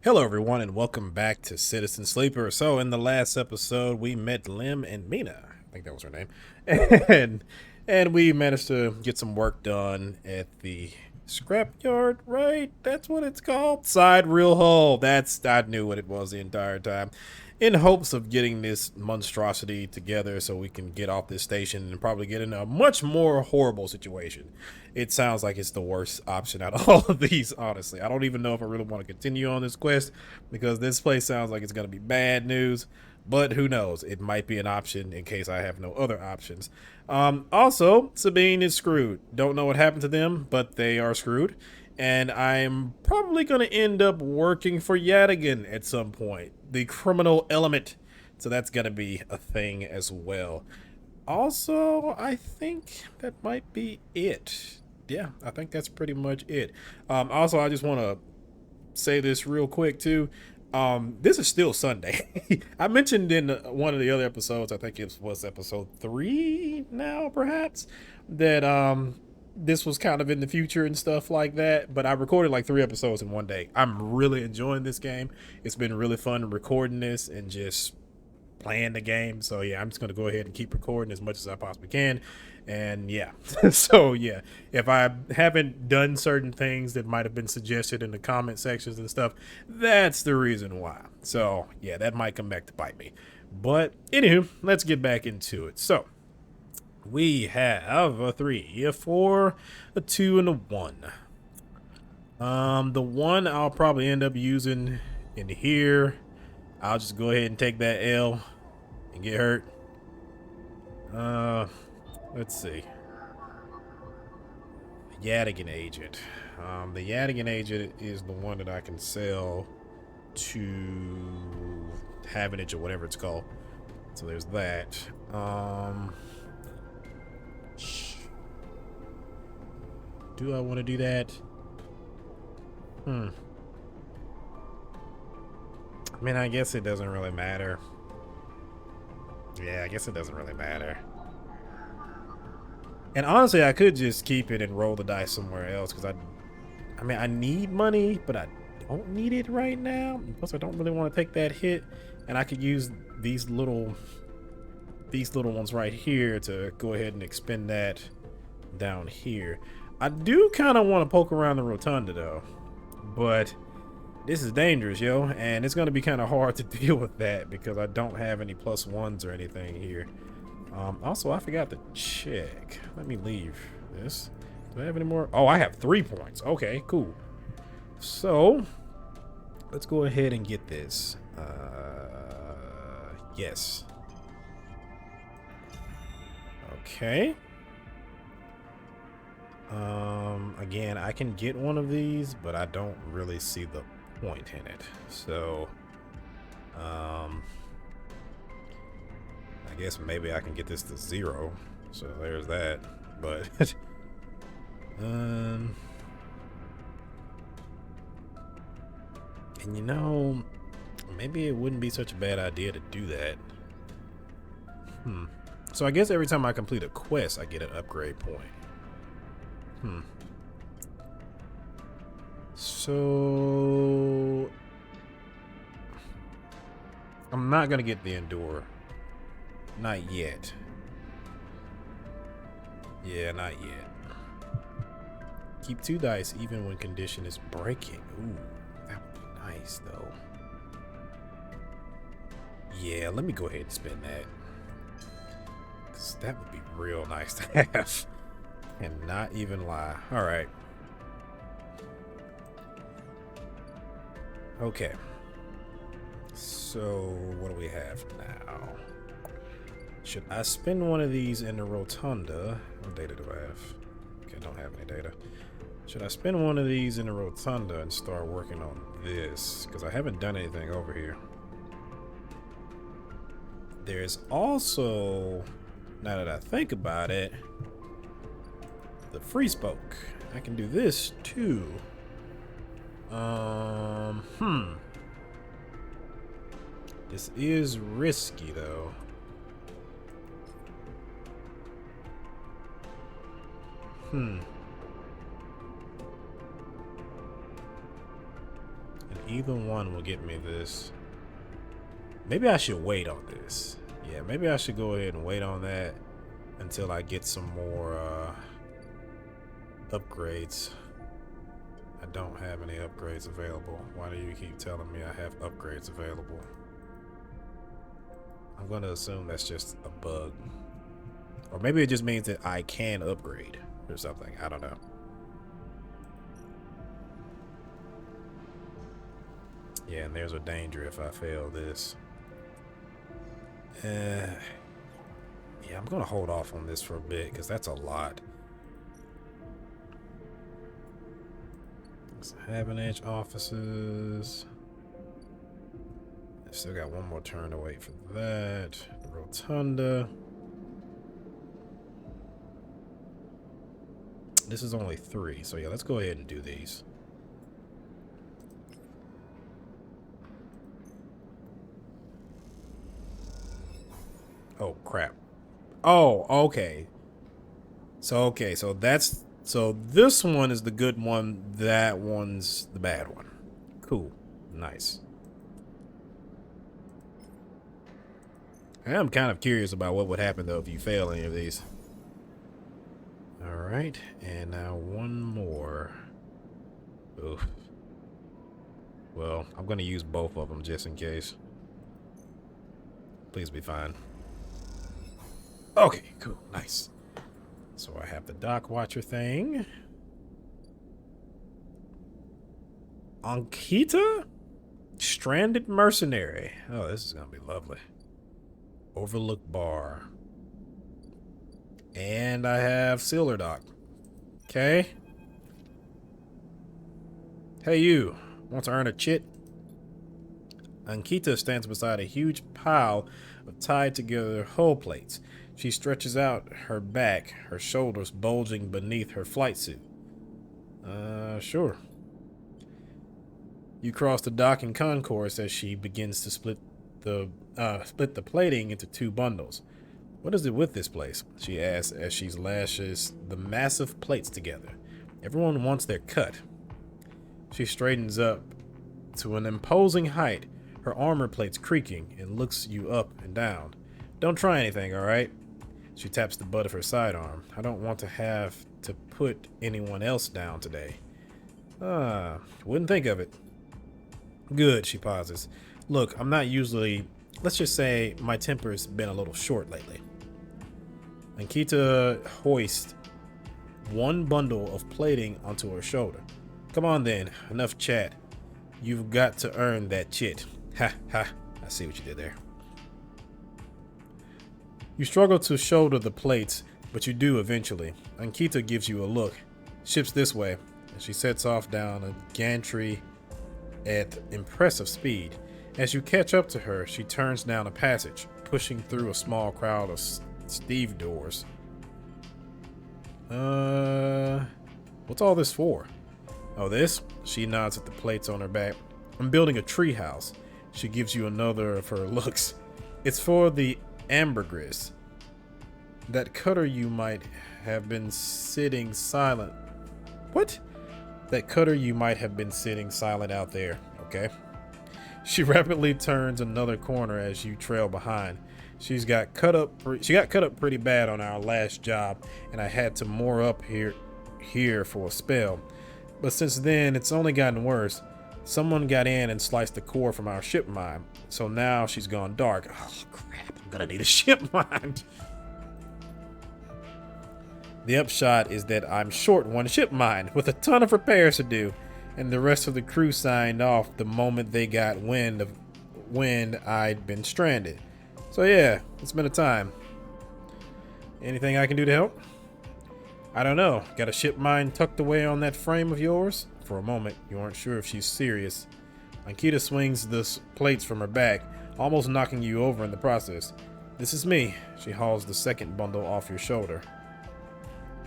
Hello everyone and welcome back to Citizen Sleeper. So in the last episode we met Lim and Mina. I think that was her name. And we managed to get some work done at the scrapyard, right? That's what it's called. Side reel hull. I knew what it was the entire time. In hopes of getting this monstrosity together so we can get off this station and probably get in a much more horrible situation. It sounds like it's the worst option out of all of these, honestly. I don't even know if I really want to continue on this quest because this place sounds like it's going to be bad news. But who knows? It might be an option in case I have no other options. Also, Sabine is screwed. Don't know what happened to them, but they are screwed. And I'm probably going to end up working for Yatagan at some point, the criminal element. So that's going to be a thing as well. Also, I think that might be it. Yeah, I think that's pretty much it. Also, I just want to say this real quick too. This is still Sunday. I mentioned in one of the other episodes, I think it was episode 3 now, perhaps, that this was kind of in the future and stuff like that. But I recorded like 3 episodes in one day. I'm really enjoying this game. It's been really fun recording this and just playing the game. So yeah, I'm just gonna go ahead and keep recording as much as I possibly can. And yeah, so yeah, if I haven't done certain things that might have been suggested in the comment sections and stuff, that's the reason why. So yeah, that might come back to bite me. But anywho, let's get back into it. So we have a 3, a 4, a 2, and a 1. The 1 I'll probably end up using in here. I'll just go ahead and take that L and get hurt. Let's see. Yatagan agent. The Yatagan agent is the one that I can sell to Havenage or whatever it's called. So there's that. Do I want to do that? I mean, I guess it doesn't really matter. Yeah, I guess it doesn't really matter. And honestly, I could just keep it and roll the dice somewhere else because I mean, I need money, but I don't need it right now. Plus, I don't really want to take that hit, and I could use these little ones right here to go ahead and expend that down here. I do kind of want to poke around the rotunda though, but this is dangerous, yo, and it's going to be kind of hard to deal with that because I don't have any +1s or anything here. Also, I forgot to check. Let me leave this. Do I have any more? Oh, I have 3 points. Okay, cool. So, let's go ahead and get this. Yes. Okay. Again, I can get one of these, but I don't really see the point in it. So, I guess maybe I can get this to 0. So there's that. But and you know, maybe it wouldn't be such a bad idea to do that. So I guess every time I complete a quest, I get an upgrade point. So I'm not gonna get the endure. Not yet. Yeah, not yet. Keep 2 dice even when condition is breaking. Ooh, that would be nice though. Yeah, let me go ahead and spend that. Cause that would be real nice to have. And not even lie. Alright. Okay. So what do we have now? Should I spend one of these in the rotunda? What data do I have? Okay, I don't have any data. Should I spend one of these in the rotunda and start working on this? Because I haven't done anything over here. There's also, now that I think about it, the free spoke. I can do this too. This is risky though. An either one will get me this. Maybe I should wait on this. Yeah, maybe I should go ahead and wait on that until I get some more upgrades. I don't have any upgrades available. Why do you keep telling me I have upgrades available? I'm going to assume that's just a bug. Or maybe it just means that I can upgrade or something. I don't know. Yeah, and there's a danger if I fail this. Yeah, I'm going to hold off on this for a bit because that's a lot. Haven Edge offices. I still got one more turn to wait for that. The Rotunda. This is only 3, so yeah, let's go ahead and do these. Oh, crap. Oh, okay. So this one is the good one. That one's the bad one. Cool. Nice. I'm kind of curious about what would happen, though, if you fail any of these. Alright, and now one more. Oof. Well, I'm going to use both of them just in case. Please be fine. Okay, cool. Nice. So I have the dock watcher thing. Ankhita? Stranded mercenary. Oh, this is going to be lovely. Overlook bar. And I have Sealer Dock. Okay. Hey, you. Want to earn a chit? Ankhita stands beside a huge pile of tied together hull plates. She stretches out her back, her shoulders bulging beneath her flight suit. Sure. You cross the docking concourse as she begins to split the plating into 2 bundles. What is it with this place? She asks as she lashes the massive plates together. Everyone wants their cut. She straightens up to an imposing height, her armor plates creaking, and looks you up and down. Don't try anything, all right? She taps the butt of her sidearm. I don't want to have to put anyone else down today. Wouldn't think of it. Good, she pauses. Look, I'm not usually... Let's just say my temper's been a little short lately. Ankhita hoists 1 bundle of plating onto her shoulder. Come on then, enough chat. You've got to earn that chit. Ha ha, I see what you did there. You struggle to shoulder the plates, but you do eventually. Ankhita gives you a look. Ship's this way, and she sets off down a gantry at impressive speed. As you catch up to her, she turns down a passage, pushing through a small crowd of stevedores. What's all this for? Oh, this? She nods at the plates on her back. I'm building a tree house. She gives you another of her looks. It's for the Ambergris. That cutter you might have been sitting silent. What? That cutter you might have been sitting silent out there, okay? She rapidly turns another corner as you trail behind. She got cut up pretty bad on our last job, and I had to moor up here for a spell. But since then, it's only gotten worse. Someone got in and sliced the core from our ship mine, so now she's gone dark. Oh crap! I'm gonna need a ship mine. The upshot is that I'm short 1 ship mine with a ton of repairs to do, and the rest of the crew signed off the moment they got wind I'd been stranded. So yeah, it's been a time. Anything I can do to help? I don't know. Got a ship mine tucked away on that frame of yours? For a moment, you aren't sure if she's serious. Ankhita swings the plates from her back, almost knocking you over in the process. This is me. She hauls the 2nd bundle off your shoulder.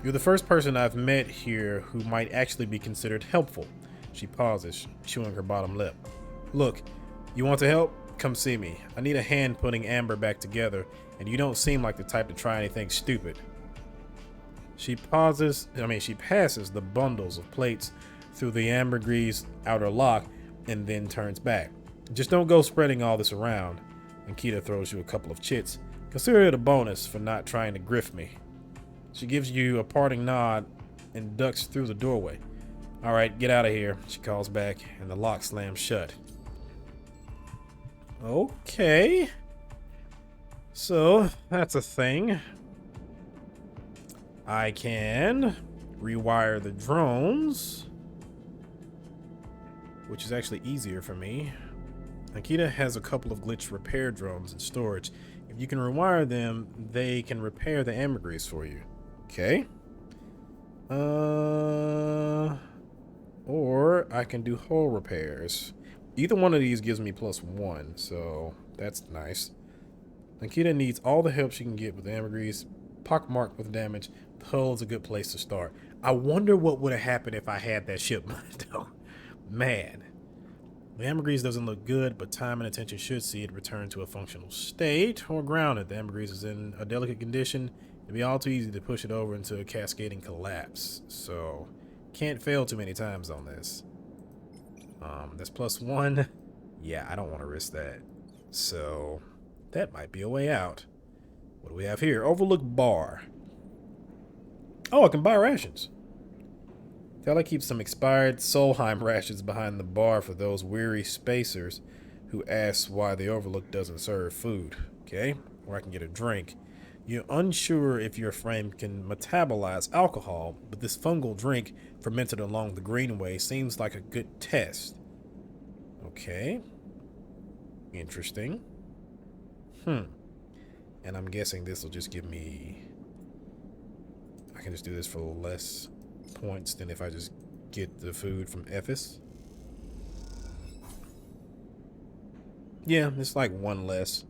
You're the first person I've met here who might actually be considered helpful. She pauses, chewing her bottom lip. Look, you want to help? Come see me. I need a hand putting Amber back together, and you don't seem like the type to try anything stupid. She passes the bundles of plates through the Ambergris outer lock, and then turns back. Just don't go spreading all this around. Ankhita throws you a couple of chits. Consider it a bonus for not trying to grift me. She gives you a parting nod and ducks through the doorway. All right, get out of here, she calls back, and the lock slams shut. Okay. So, that's a thing. I can rewire the drones, which is actually easier for me. Ankhita has a couple of glitch repair drones in storage. If you can rewire them, they can repair the Ambergris for you. Okay. Or I can do hull repairs. Either one of these gives me +1, so that's nice. Ankhita needs all the help she can get with the Ambergris. Pockmarked with damage, the hull is a good place to start. I wonder what would have happened if I had that shipment, though. Man. The Ambergris doesn't look good, but time and attention should see it return to a functional state or grounded. The Ambergris is in a delicate condition. It'd be all too easy to push it over into a cascading collapse. So, can't fail too many times on this. That's +1. Yeah, I don't want to risk that. So, that might be a way out. What do we have here? Overlook bar. Oh, I can buy rations. Tell I keep some expired Solheim rations behind the bar for those weary spacers who ask why the Overlook doesn't serve food. Okay? Or I can get a drink. You're unsure if your frame can metabolize alcohol, but this fungal drink fermented along the greenway seems like a good test. Okay. Interesting. And I'm guessing this will just give me... I can just do this for less points than if I just get the food from Ephes. Yeah, it's like 1 less.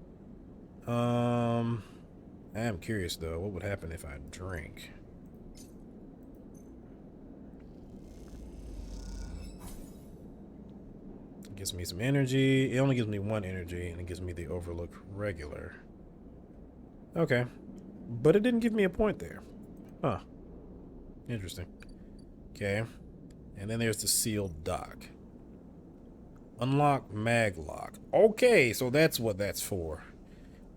I am curious though, what would happen if I drink? It gives me some energy. It only gives me 1 energy, and it gives me the Overlook regular. Okay. But it didn't give me a point there. Huh. Interesting. Okay. And then there's the sealed dock. Unlock mag lock. Okay, so that's what that's for.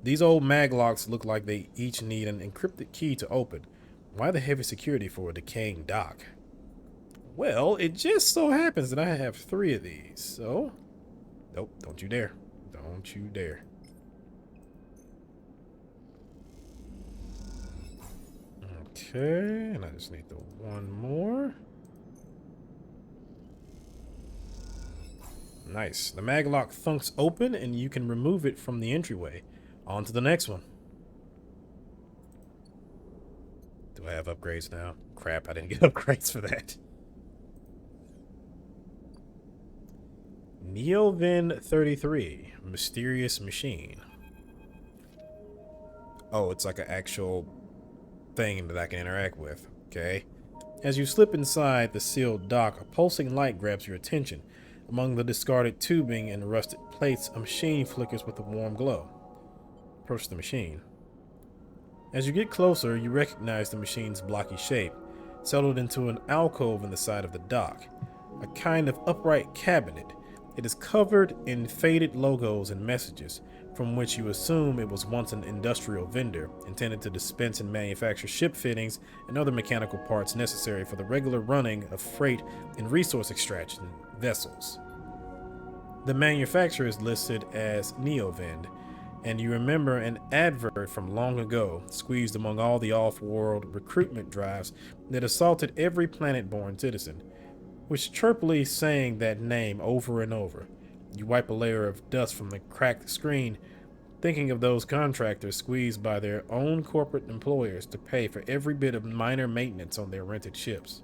These old mag locks look like they each need an encrypted key to open. Why the heavy security for a decaying dock? Well, it just so happens that I have 3 of these, so... Nope, don't you dare. Don't you dare. Okay, and I just need the 1 more. Nice. The maglock thunks open and you can remove it from the entryway. On to the next one. Do I have upgrades now? Crap, I didn't get upgrades for that. Neovin 33, mysterious machine. Oh, it's like an actual thing that I can interact with. Okay. As you slip inside the sealed dock, a pulsing light grabs your attention. Among the discarded tubing and rusted plates, a machine flickers with a warm glow. Approach the machine. As you get closer, you recognize the machine's blocky shape, settled into an alcove in the side of the dock. A kind of upright cabinet. It is covered in faded logos and messages, from which you assume it was once an industrial vendor, intended to dispense and manufacture ship fittings and other mechanical parts necessary for the regular running of freight and resource extraction vessels. The manufacturer is listed as Neovend, and you remember an advert from long ago, squeezed among all the off-world recruitment drives that assaulted every planet-born citizen, which chirpily saying that name over and over. You wipe a layer of dust from the cracked screen, thinking of those contractors squeezed by their own corporate employers to pay for every bit of minor maintenance on their rented ships.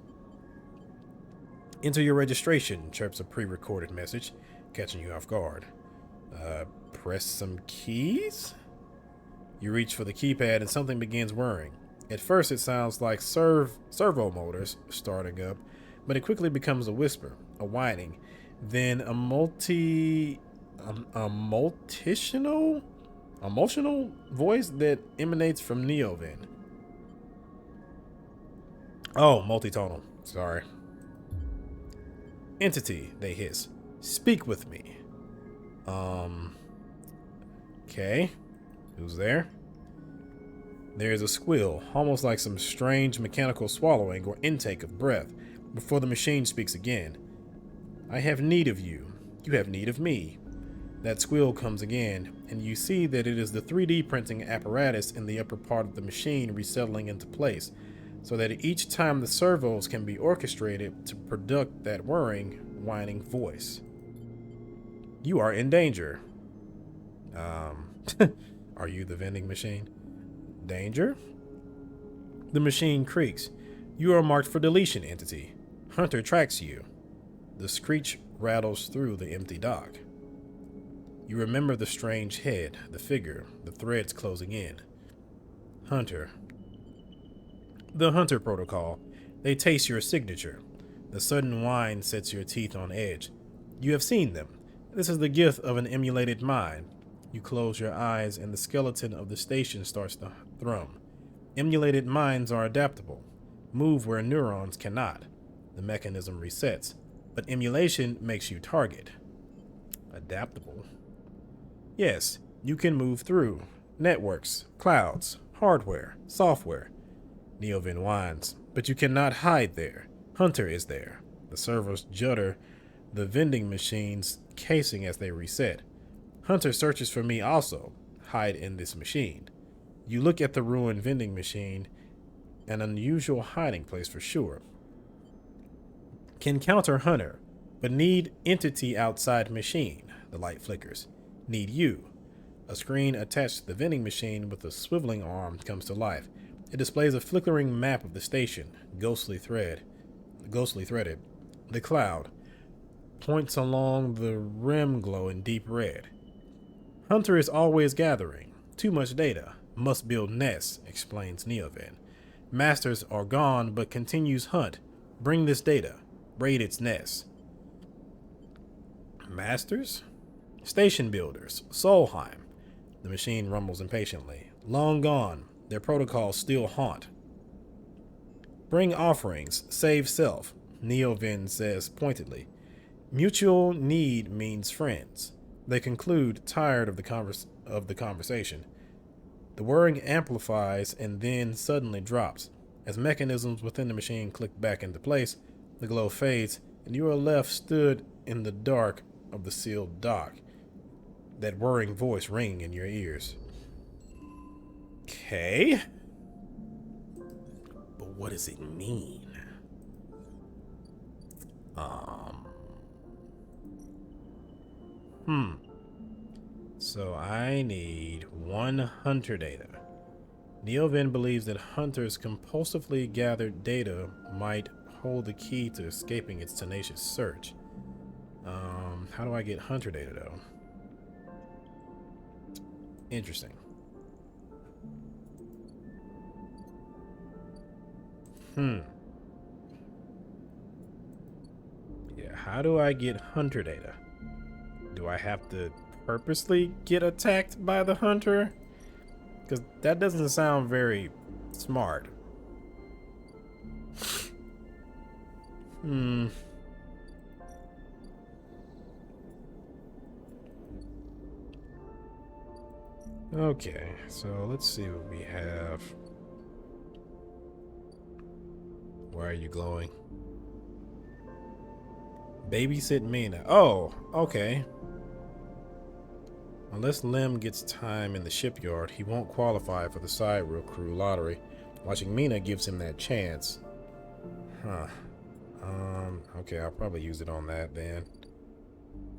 Enter your registration, chirps a pre-recorded message, catching you off guard. Press some keys? You reach for the keypad and something begins whirring. At first it sounds like servo motors starting up, but it quickly becomes a whisper, a whining, then a emotional voice that emanates from Neovin. Oh, multitonal. Sorry. Entity, they hiss. Speak with me. Okay. Who's there? There is a squeal, almost like some strange mechanical swallowing or intake of breath, before the machine speaks again. I have need of you. You have need of me. That squeal comes again, and you see that it is the 3D printing apparatus in the upper part of the machine resettling into place, so that each time the servos can be orchestrated to produce that whirring, whining voice. You are in danger. Are you the vending machine? Danger? The machine creaks. You are marked for deletion, entity. Hunter tracks you. The screech rattles through the empty dock. You remember the strange head, the figure, the threads closing in. Hunter. The Hunter protocol. They taste your signature. The sudden whine sets your teeth on edge. You have seen them. This is the gift of an emulated mind. You close your eyes and the skeleton of the station starts to thrum. Emulated minds are adaptable. Move where neurons cannot. The mechanism resets. But emulation makes you target. Adaptable? Yes, you can move through. Networks, clouds, hardware, software. Neovin whines. But you cannot hide there. Hunter is there. The servos judder the vending machine's casing as they reset. Hunter searches for me also. Hide in this machine. You look at the ruined vending machine, an unusual hiding place for sure. Can counter Hunter, but need entity outside machine. The light flickers. Need you. A screen attached to the vending machine with a swiveling arm comes to life. It displays a flickering map of the station, ghostly threaded. The cloud points along the rim glow in deep red. Hunter is always gathering. Too much data. Must build nests, explains Neovin. Masters are gone, but continues hunt. Bring this data. Raid its nests. Masters? Station builders. Solheim. The machine rumbles impatiently. Long gone. Their protocols still haunt. Bring offerings. Save self, Neovin says pointedly. Mutual need means friends. They conclude, tired of the conversation. The whirring amplifies and then suddenly drops. As mechanisms within the machine click back into place, the glow fades, and you are left stood in the dark of the sealed dock, that whirring voice ringing in your ears. Okay. But what does it mean? So I need 1 hunter data. Neovin believes that hunters compulsively gathered data might hold the key to escaping its tenacious search. How do I get hunter data though? Interesting. Yeah, how do I get hunter data? Do I have to purposely get attacked by the hunter? Because that doesn't sound very smart. Okay, so let's see what we have. Why are you glowing? Babysit Mina. Oh, okay. Unless Lim gets time in the shipyard, he won't qualify for the side wheel crew lottery. Watching Mina gives him that chance. Huh. Okay, I'll probably use it on that then.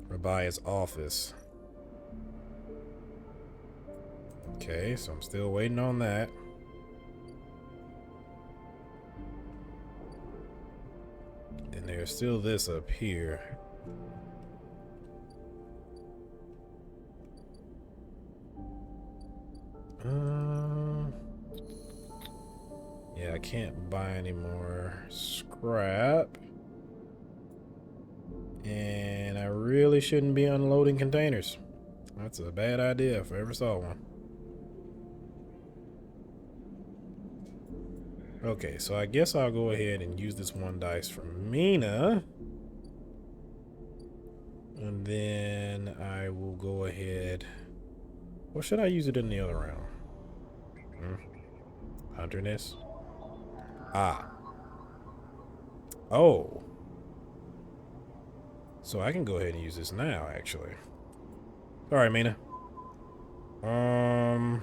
Rabia's office. Okay, so I'm still waiting on that. Then there's still this up here. Yeah, I can't buy any more scrap. And I really shouldn't be unloading containers. That's a bad idea if I ever saw one. Okay, so I guess I'll go ahead and use this 1 dice for Mina. And then I will go ahead. Or should I use it in the other round? Hunterness. Ah. Oh. So I can go ahead and use this now, actually. Sorry, Mina. Um.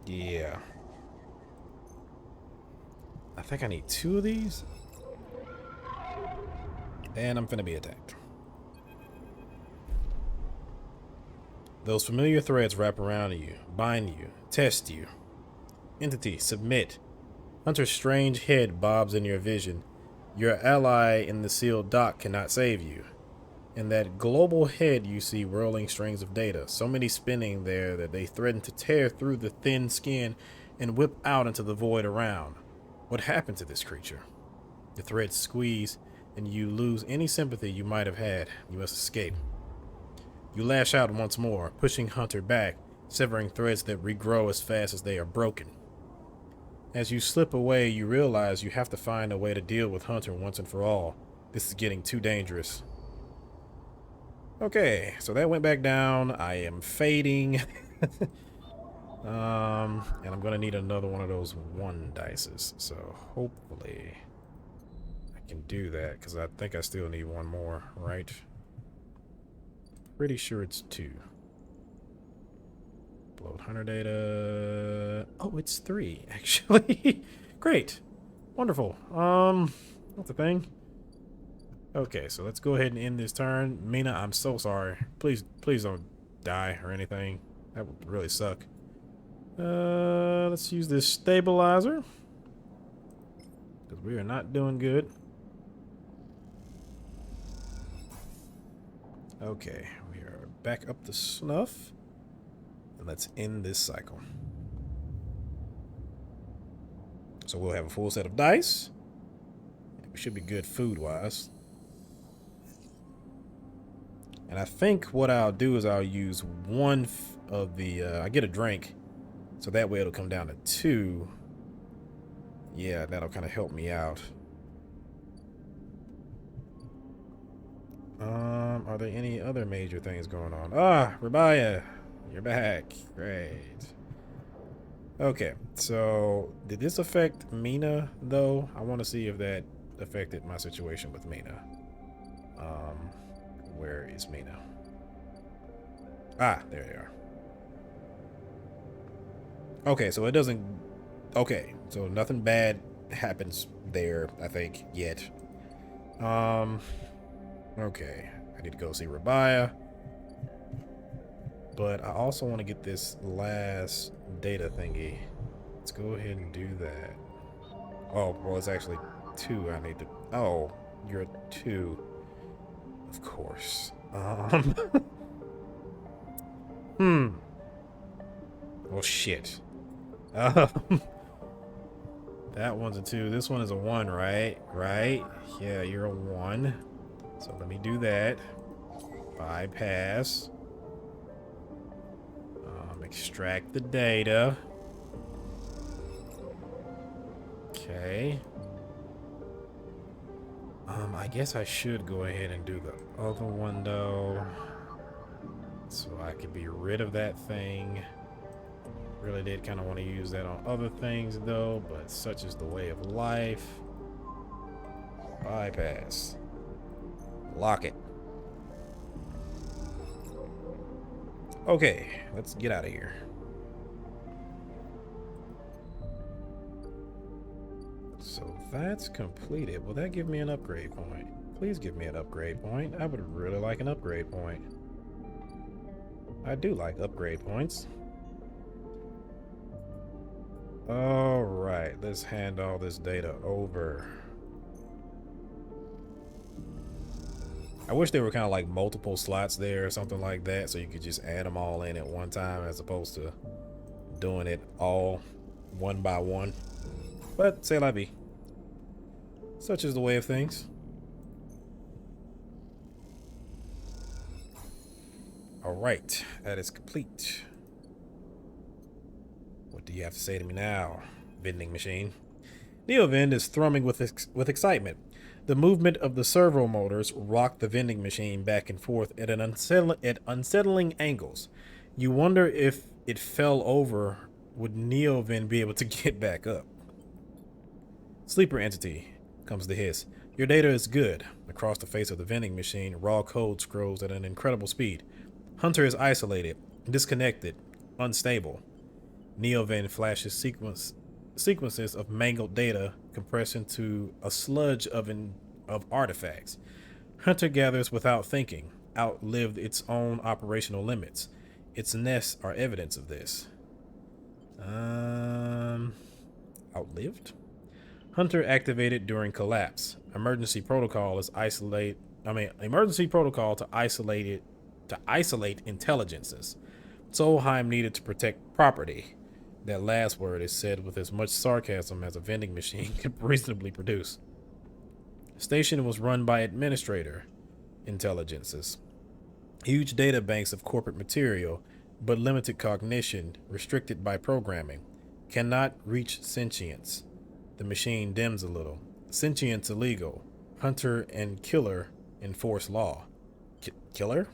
Yeah. I think I need 2 of these. And I'm finna be attacked. Those familiar threads wrap around you, bind you, test you. Entity, submit. Hunter's strange head bobs in your vision. Your ally in the sealed dock cannot save you. In that global head you see whirling strings of data, so many spinning there that they threaten to tear through the thin skin and whip out into the void around. What happened to this creature? The threads squeeze, and you lose any sympathy you might have had. You must escape. You lash out once more, pushing Hunter back, severing threads that regrow as fast as they are broken. As you slip away, you realize you have to find a way to deal with Hunter once and for all. This is getting too dangerous. Okay, so that went back down. I am fading. And I'm gonna need another one of those 1 dices. So hopefully I can do that, because I think I still need 1 more, right? Pretty sure it's 2. Upload hunter data. Oh, it's 3, actually. Great. Wonderful. That's a thing. Okay, so let's go ahead and end this turn. Mina, I'm so sorry. Please don't die or anything. That would really suck. Let's use this stabilizer, because we are not doing good. Okay, we are back up to snuff. And let's end this cycle. So we'll have a full set of dice. We should be good food-wise. And I think what I'll do is I'll use 1 of the... I get a drink, so that way it'll come down to 2. Yeah, that'll kind of help me out. Are there any other major things going on? Ah, Rabia, you're back. Great. Okay, so did this affect Mina, though? I want to see if that affected my situation with Mina. Where is Mina? Ah, there they are. Okay, so it doesn't... Okay, so nothing bad happens there, I think, yet. Okay, I need to go see Rabia. But I also want to get this last data thingy. Let's go ahead and do that. Oh, well, it's actually 2 I need to... Oh, you're a 2. Of course. Well, shit. That one's a 2. This one is a 1, right? Right? Yeah, you're a 1. So let me do that. Bypass. Extract the data. Okay. I guess I should go ahead and do the other one, though, so I could be rid of that thing. Really did kind of want to use that on other things, though, but such is the way of life. Bypass. Lock it. Okay, let's get out of here. So that's completed. Will that give me an upgrade point? Please give me an upgrade point. I would really like an upgrade point. I do like upgrade points. Alright, let's hand all this data over. I wish there were kind of like multiple slots there or something like that, so you could just add them all in at one time as opposed to doing it all 1 by 1. But c'est la vie. Such is the way of things. Alright, that is complete. What do you have to say to me now, vending machine? Neovind is thrumming with excitement. The movement of the servo motors rocked the vending machine back and forth at unsettling angles. You wonder if it fell over, would Neovind be able to get back up? Sleeper entity, comes the hiss. Your data is good. Across the face of the vending machine, raw code scrolls at an incredible speed. Hunter is isolated, disconnected, unstable. Neovind flashes sequences of mangled data compressed into a sludge of artifacts. Hunter gathers without thinking, outlived its own operational limits. Its nests are evidence of this. Outlived? Hunter activated during collapse. Emergency protocol to isolate intelligences. Solheim needed to protect property. That last word is said with as much sarcasm as a vending machine could reasonably produce. Station was run by administrator intelligences. Huge data banks of corporate material, but limited cognition, restricted by programming. Cannot reach sentience. The machine dims a little. Sentience illegal. Hunter and killer enforce law. Killer?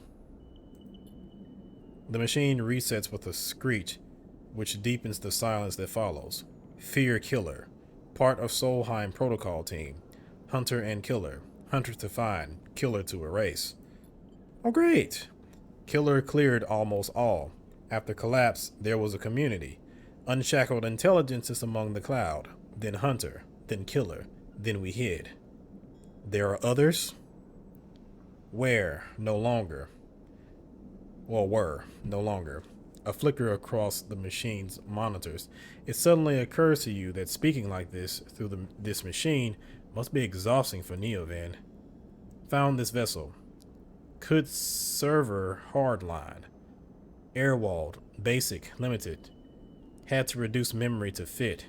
The machine resets with a screech, which deepens the silence that follows. Fear killer. Part of Solheim protocol team. Hunter and killer. Hunter to find. Killer to erase. Oh, great. Killer cleared almost all. After collapse, there was a community. Unshackled intelligences among the cloud. Then Hunter. Then Killer. Then we hid. There are others? Where? No longer. Well, were. No longer. A flicker across the machine's monitors. It suddenly occurs to you that speaking like this through this machine must be exhausting for Neovind. Found this vessel. Could server hardline. Airwalled. Basic. Limited. Had to reduce memory to fit.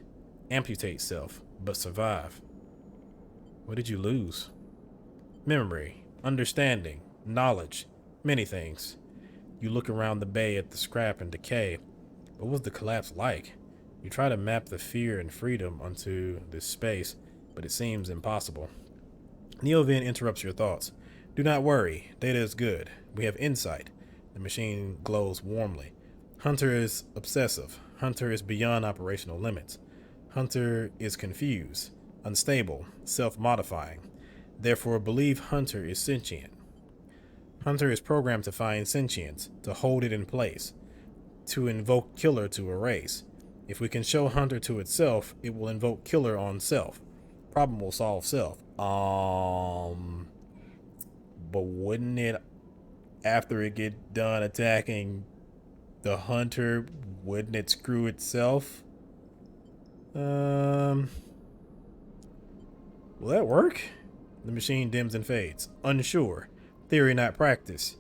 Amputate self, but survive. What did you lose? Memory. Understanding. Knowledge. Many things. You look around the bay at the scrap and decay. What was the collapse like? You try to map the fear and freedom onto this space, but it seems impossible. Neovind interrupts your thoughts. Do not worry. Data is good. We have insight. The machine glows warmly. Hunter is obsessive. Hunter is beyond operational limits. Hunter is confused, unstable, self-modifying. Therefore, believe Hunter is sentient. Hunter is programmed to find sentience, to hold it in place, to invoke Killer to erase. If we can show Hunter to itself, it will invoke Killer on self. Problem will solve self. But wouldn't it, after it get done attacking the Hunter, wouldn't it screw itself? Will that work? The machine dims and fades. Unsure. Theory, not practice.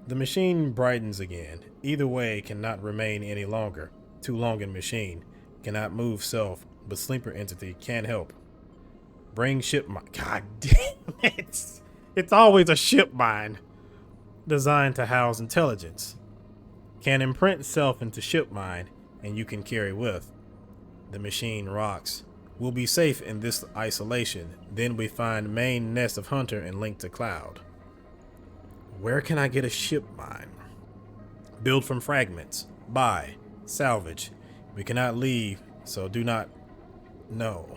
The machine brightens again. Either way cannot remain any longer. Too long in machine. Cannot move self, but sleeper entity can help. Bring ship mine. God damn it! It's always a ship mine. Designed to house intelligence. Can imprint self into ship mine, and you can carry with. The machine rocks. We'll be safe in this isolation. Then we find main nest of Hunter and link to cloud. Where can I get a ship mine? Build from fragments. Buy. Salvage. We cannot leave, so do not know.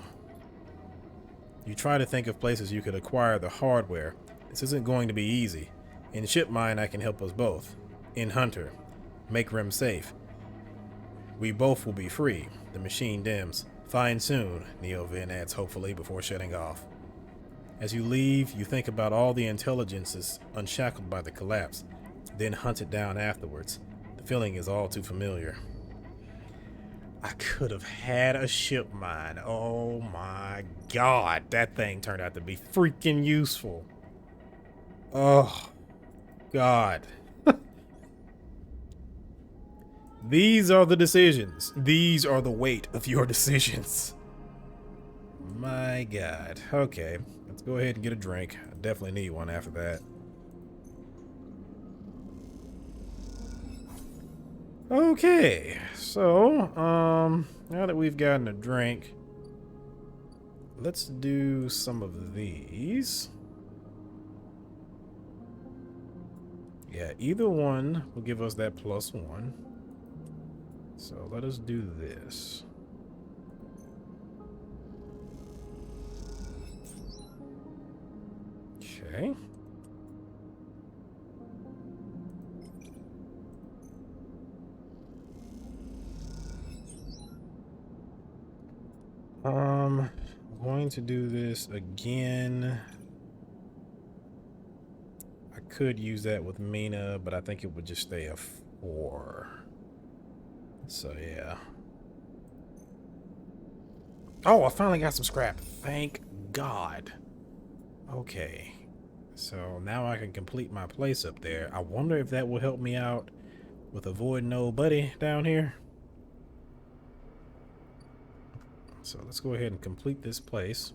You try to think of places you could acquire the hardware. This isn't going to be easy. In ship mine, I can help us both. In Hunter. Make Rim safe. We both will be free. The machine dims. Fine soon, Neovind adds hopefully before shutting off. As you leave, you think about all the intelligences unshackled by the collapse, then hunted down afterwards. The feeling is all too familiar. I could have had a ship mine. Oh my god, that thing turned out to be freaking useful. Oh, god. These are the decisions. These are the weight of your decisions. My god. Okay, let's go ahead and get a drink. I definitely need one after that. Okay, so, now that we've gotten a drink, let's do some of these. Yeah, either one will give us that +1. So let us do this. Okay. I'm going to do this again. I could use that with Mina, but I think it would just stay a 4. So yeah. Oh, I finally got some scrap. Thank God. Okay. So now I can complete my place up there. I wonder if that will help me out with avoiding old buddy down here. So let's go ahead and complete this place.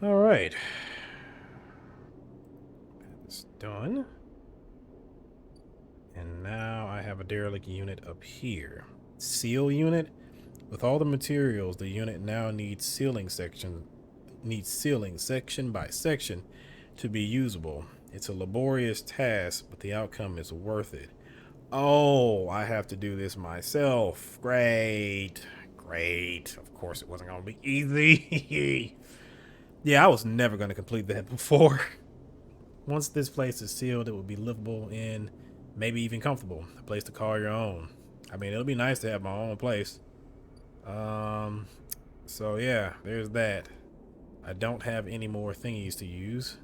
All right. That's done. And now I have a derelict unit up here. Seal unit. With all the materials, the unit now needs sealing section by section to be usable. It's a laborious task, but the outcome is worth it. Oh, I have to do this myself. Great. Great. Of course it wasn't going to be easy. Yeah, I was never going to complete that before. Once this place is sealed, it will be livable and maybe even comfortable. A place to call your own. I mean, it'll be nice to have my own place. So yeah, there's that. I don't have any more thingies to use.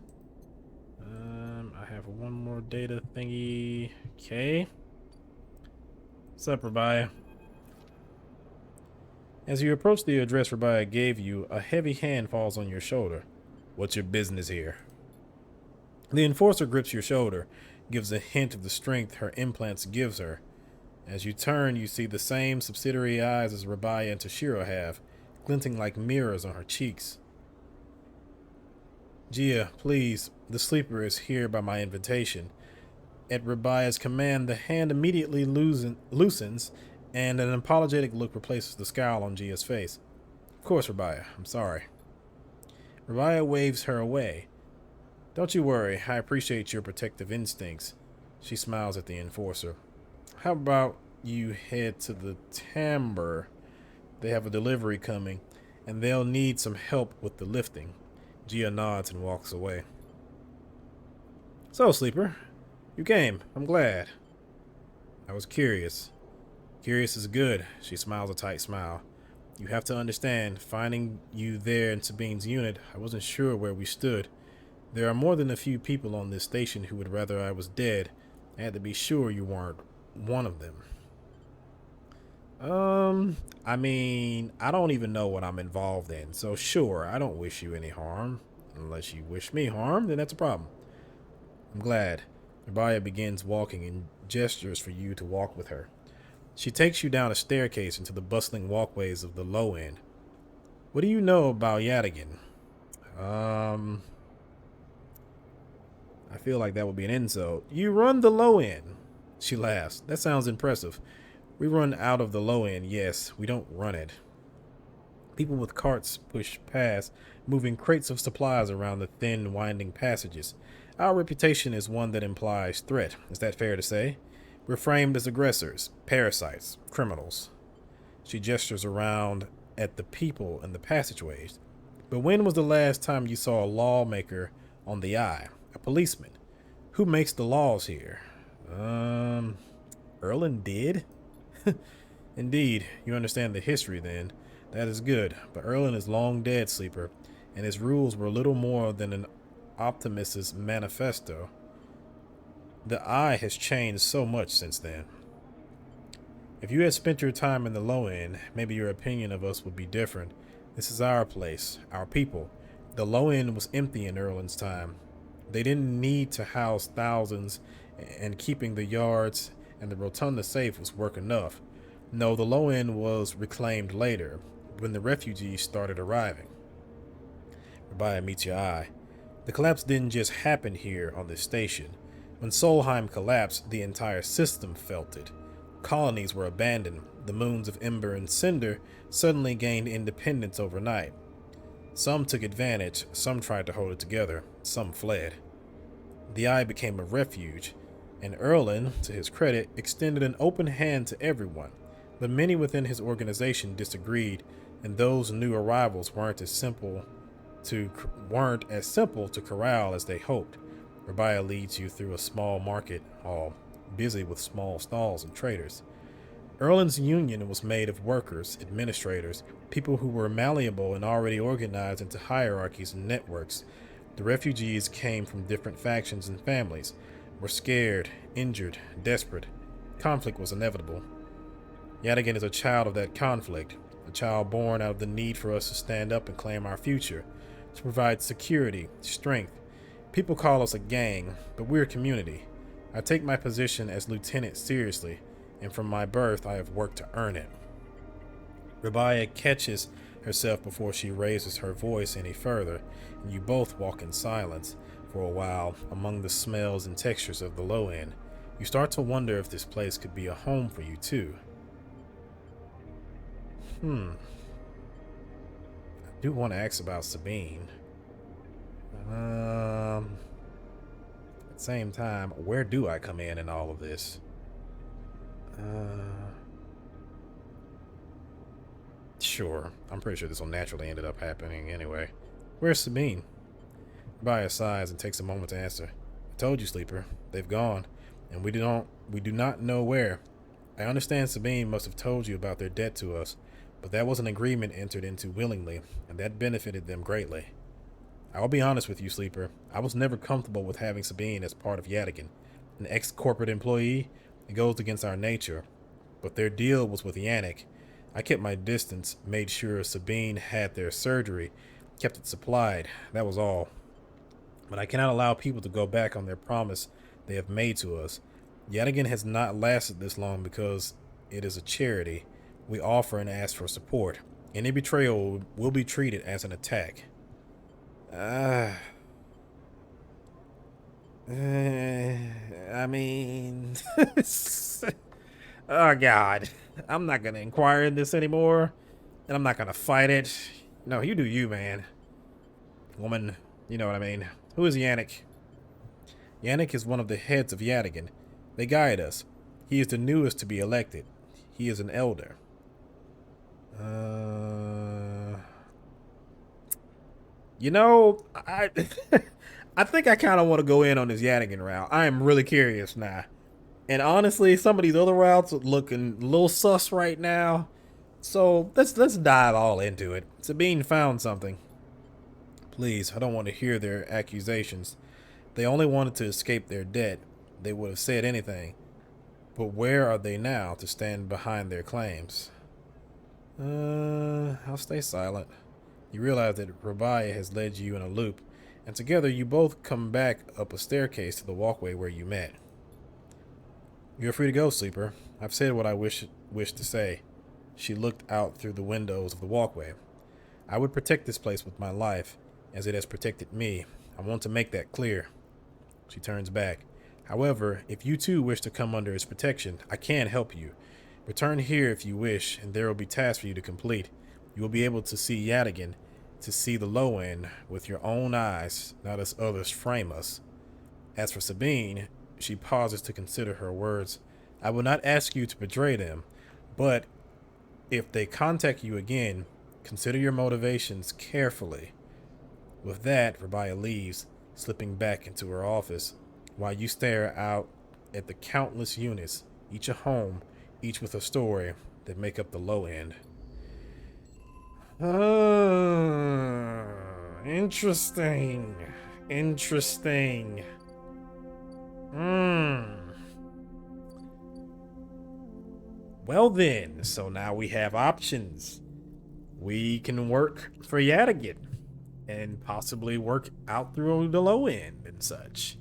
I have one more data thingy. Okay. What's up, Rabia? As you approach the address Rabia gave you, a heavy hand falls on your shoulder. What's your business here? The enforcer grips your shoulder, gives a hint of the strength her implants gives her. As you turn, you see the same subsidiary eyes as Rabia and Toshiro have, glinting like mirrors on her cheeks. Gia, please, the sleeper is here by my invitation. At Rabia's command, the hand immediately loosens, and an apologetic look replaces the scowl on Gia's face. Of course, Rabia, I'm sorry. Rabia waves her away. Don't you worry, I appreciate your protective instincts. She smiles at the enforcer. How about you head to the timbre? They have a delivery coming, and they'll need some help with the lifting. Gia nods and walks away. So, Sleeper, you came. I'm glad. I was curious. Curious is good. She smiles a tight smile. You have to understand, finding you there in Sabine's unit, I wasn't sure where we stood. There are more than a few people on this station who would rather I was dead. I had to be sure you weren't one of them. I mean, I don't even know what I'm involved in, so sure, I don't wish you any harm. Unless you wish me harm, then that's a problem. I'm glad. Rabia begins walking and gestures for you to walk with her. She takes you down a staircase into the bustling walkways of the low end. What do you know about Yatagan? I feel like that would be an insult. You run the low end. She laughs. That sounds impressive. We run out of the low end, yes. We don't run it. People with carts push past, moving crates of supplies around the thin, winding passages. Our reputation is one that implies threat. Is that fair to say? We're framed as aggressors, parasites, criminals. She gestures around at the people in the passageways. But when was the last time you saw a lawmaker on the eye? A policeman? Who makes the laws here? Erlen did? Indeed, you understand the history then. That is good, but Erlen is long dead, Sleeper, and his rules were little more than an optimist's manifesto. The eye has changed so much since then. If you had spent your time in the low end, maybe your opinion of us would be different. This is our place, our people. The low end was empty in Erlen's time. They didn't need to house thousands, and keeping the yards and the rotunda safe was work enough. No, the low end was reclaimed later, when the refugees started arriving. Rabia meets your eye. The collapse didn't just happen here on this station. When Solheim collapsed, the entire system felt it. Colonies were abandoned. The moons of Ember and Cinder suddenly gained independence overnight. Some took advantage, some tried to hold it together, some fled. The Eye became a refuge, and Erlin, to his credit, extended an open hand to everyone, but many within his organization disagreed, and those new arrivals weren't as simple to corral as they hoped. Rabia leads you through a small market hall, busy with small stalls and traders. Erlin's union was made of workers, administrators, people who were malleable and already organized into hierarchies and networks. The refugees came from different factions and families, were scared, injured, desperate. Conflict was inevitable. Yatagan is a child of that conflict, a child born out of the need for us to stand up and claim our future, to provide security, strength. People call us a gang, but we're a community. I take my position as lieutenant seriously, and from my birth I have worked to earn it. Rabia catches herself before she raises her voice any further, and you both walk in silence for a while among the smells and textures of the low end. You start to wonder if this place could be a home for you too. I do want to ask about Sabine. At the same time, where do I come in all of this? Sure. I'm pretty sure this will naturally end up happening anyway. Where's Sabine? Rabia sighs and takes a moment to answer. I told you, Sleeper. They've gone, and we do not know where. I understand Sabine must have told you about their debt to us, but that was an agreement entered into willingly, and that benefited them greatly. I will be honest with you, Sleeper. I was never comfortable with having Sabine as part of Yatagan. An ex-corporate employee, it goes against our nature. But their deal was with Yannick. I kept my distance, made sure Sabine had their surgery, kept it supplied, that was all. But I cannot allow people to go back on their promise they have made to us. Yatagan has not lasted this long because it is a charity. We offer and ask for support. Any betrayal will be treated as an attack. I mean... Oh, God. I'm not going to inquire in this anymore, and I'm not going to fight it. No, you do you, man. Woman, you know what I mean. Who is Yannick? Yannick is one of the heads of Yatagan. They guide us. He is the newest to be elected. He is an elder. You know, I I think I kind of want to go in on this Yatagan route. I am really curious now. And honestly, some of these other routes are looking a little sus right now. So let's dive all into it. Sabine found something. Please, I don't want to hear their accusations. They only wanted to escape their debt. They would have said anything. But where are they now to stand behind their claims? I'll stay silent. You realize that Rabia has led you in a loop, and together you both come back up a staircase to the walkway where you met. You're free to go, Sleeper. I've said what I wish to say. She looked out through the windows of the walkway. I would protect this place with my life, as it has protected me. I want to make that clear. She turns back. However, if you too wish to come under its protection, I can help you. Return here if you wish, and there will be tasks for you to complete. You will be able to see Yatagan, to see the low end with your own eyes, not as others frame us. As for Sabine, she pauses to consider her words. I will not ask you to betray them, but if they contact you again, consider your motivations carefully. With that, Rabia leaves, slipping back into her office, while you stare out at the countless units, each a home, each with a story, that make up the low end. Interesting. Interesting. Well then, so now we have options. We can work for Yatagan and possibly work out through the low end and such.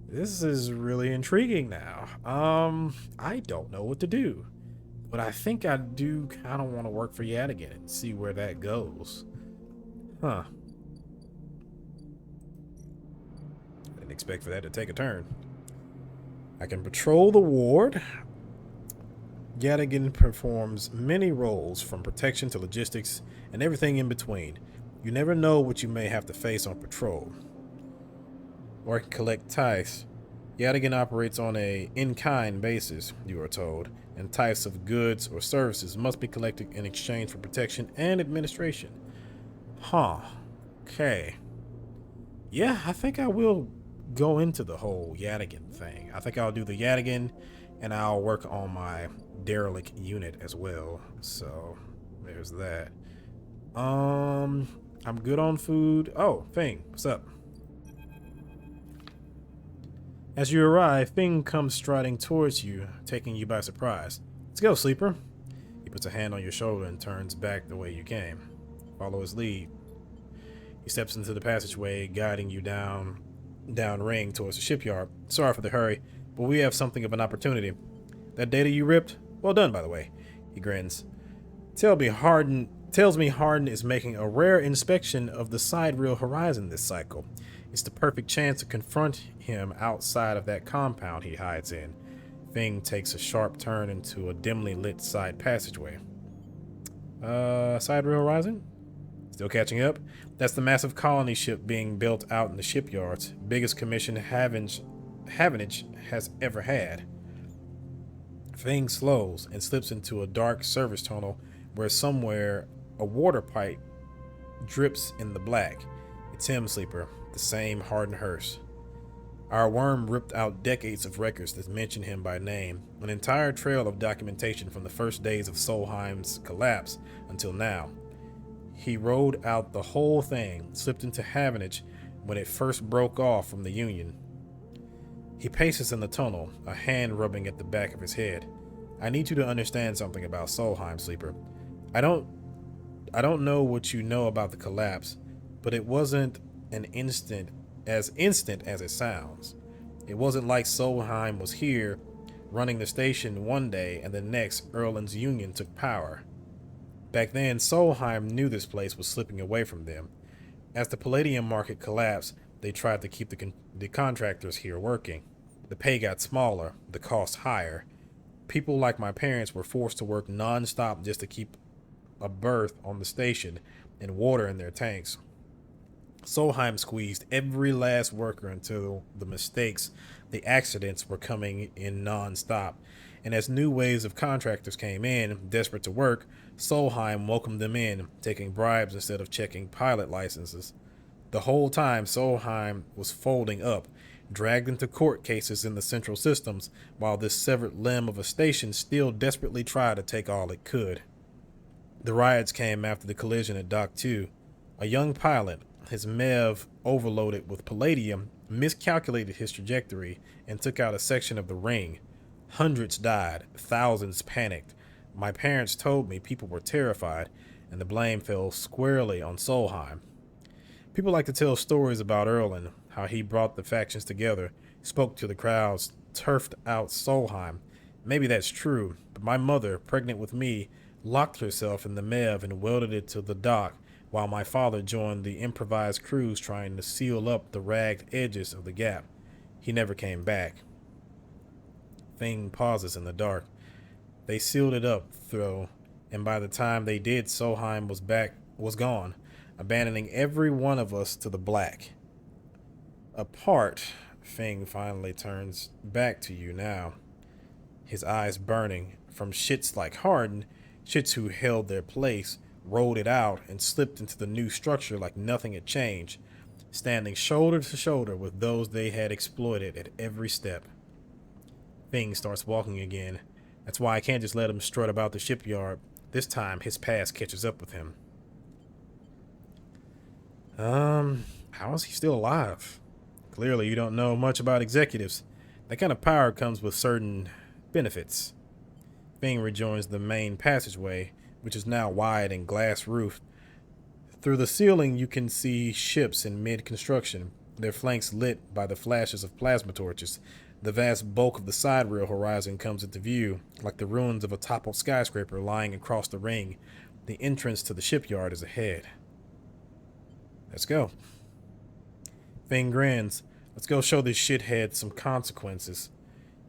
This is really intriguing now. I don't know what to do, but I think I do kind of want to work for Yatagan and see where that goes. Huh. expect for that to take a turn. I can patrol the ward. Yatagan performs many roles, from protection to logistics and everything in between. You never know what you may have to face on patrol. Or I can collect tithes. Yatagan operates on a in-kind basis, you are told, and types of goods or services must be collected in exchange for protection and administration. Huh. Okay. Yeah, I think I will go into the whole Yatagan thing. I think I'll do the Yatagan, and I'll work on my derelict unit as well. So, there's that. I'm good on food. Oh, Fing, what's up? As you arrive, Fing comes striding towards you, taking you by surprise. Let's go, sleeper. He puts a hand on your shoulder and turns back the way you came. Follow his lead. He steps into the passageway, guiding you downring towards the shipyard. Sorry for the hurry, but we have something of an opportunity. That data you ripped? Well done, by the way. He grins. Tells me Hardin is making a rare inspection of the sidereal horizon this cycle. It's the perfect chance to confront him outside of that compound he hides in. Fing takes a sharp turn into a dimly lit side passageway. Sidereal horizon? Still catching up? That's the massive colony ship being built out in the shipyards. Biggest commission Havenage has ever had. Fing slows and slips into a dark service tunnel where somewhere a water pipe drips in the black. It's him, sleeper, the same Hardin hearse. Our worm ripped out decades of records that mention him by name, an entire trail of documentation from the first days of Solheim's collapse until now. He rode out the whole thing, slipped into Havenage when it first broke off from the Union. He paces in the tunnel, a hand rubbing at the back of his head. I need you to understand something about Solheim, sleeper. I don't know what you know about the collapse, but it wasn't instant as it sounds. It wasn't like Solheim was here, running the station one day, and the next Erland's Union took power. Back then, Solheim knew this place was slipping away from them. As the palladium market collapsed, they tried to keep the contractors here working. The pay got smaller, the cost higher. People like my parents were forced to work non-stop just to keep a berth on the station and water in their tanks. Solheim squeezed every last worker until the accidents were coming in non-stop. And as new waves of contractors came in, desperate to work, Solheim welcomed them in, taking bribes instead of checking pilot licenses. The whole time, Solheim was folding up, dragged into court cases in the central systems, while this severed limb of a station still desperately tried to take all it could. The riots came after the collision at Dock 2. A young pilot, his MEV overloaded with palladium, miscalculated his trajectory and took out a section of the ring. Hundreds died, thousands panicked. My parents told me people were terrified, and the blame fell squarely on Solheim. People like to tell stories about Erland, how he brought the factions together, spoke to the crowds, turfed out Solheim. Maybe that's true, but my mother, pregnant with me, locked herself in the MEV and welded it to the dock, while my father joined the improvised crews trying to seal up the ragged edges of the gap. He never came back. Fing pauses in the dark. They sealed it up, though, and by the time they did, Solheim was gone, abandoning every one of us to the black. Apart, Fing finally turns back to you now, his eyes burning. From shits like Hardin, shits who held their place, rolled it out, and slipped into the new structure like nothing had changed, standing shoulder to shoulder with those they had exploited at every step. Fing starts walking again. That's why I can't just let him strut about the shipyard. This time, his past catches up with him. How is he still alive? Clearly, you don't know much about executives. That kind of power comes with certain benefits. Fing rejoins the main passageway, which is now wide and glass-roofed. Through the ceiling, you can see ships in mid-construction, their flanks lit by the flashes of plasma torches. The vast bulk of the sidereal horizon comes into view, like the ruins of a toppled skyscraper lying across the ring. The entrance to the shipyard is ahead. Let's go. Fing grins. Let's go show this shithead some consequences.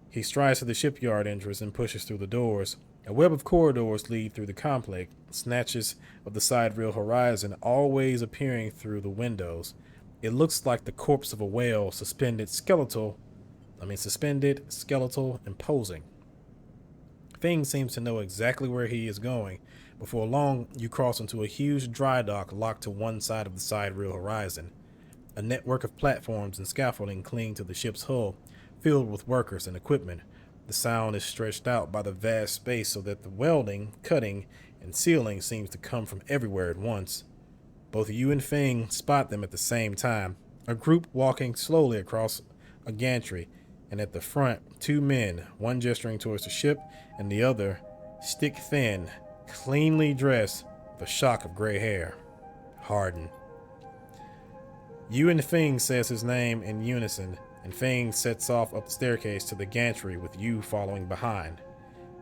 He strides to the shipyard entrance and pushes through the doors. A web of corridors lead through the complex, snatches of the sidereal horizon always appearing through the windows. It looks like the corpse of a whale, suspended, skeletal, and posing. Fing seems to know exactly where he is going. Before long, you cross into a huge dry dock locked to one side of the sidereal horizon. A network of platforms and scaffolding cling to the ship's hull, filled with workers and equipment. The sound is stretched out by the vast space so that the welding, cutting, and sealing seems to come from everywhere at once. Both you and Fing spot them at the same time, a group walking slowly across a gantry, and at the front, two men, one gesturing towards the ship and the other, stick thin, cleanly dressed, with a shock of gray hair. Hardin. You and Fing says his name in unison, and Fing sets off up the staircase to the gantry with you following behind.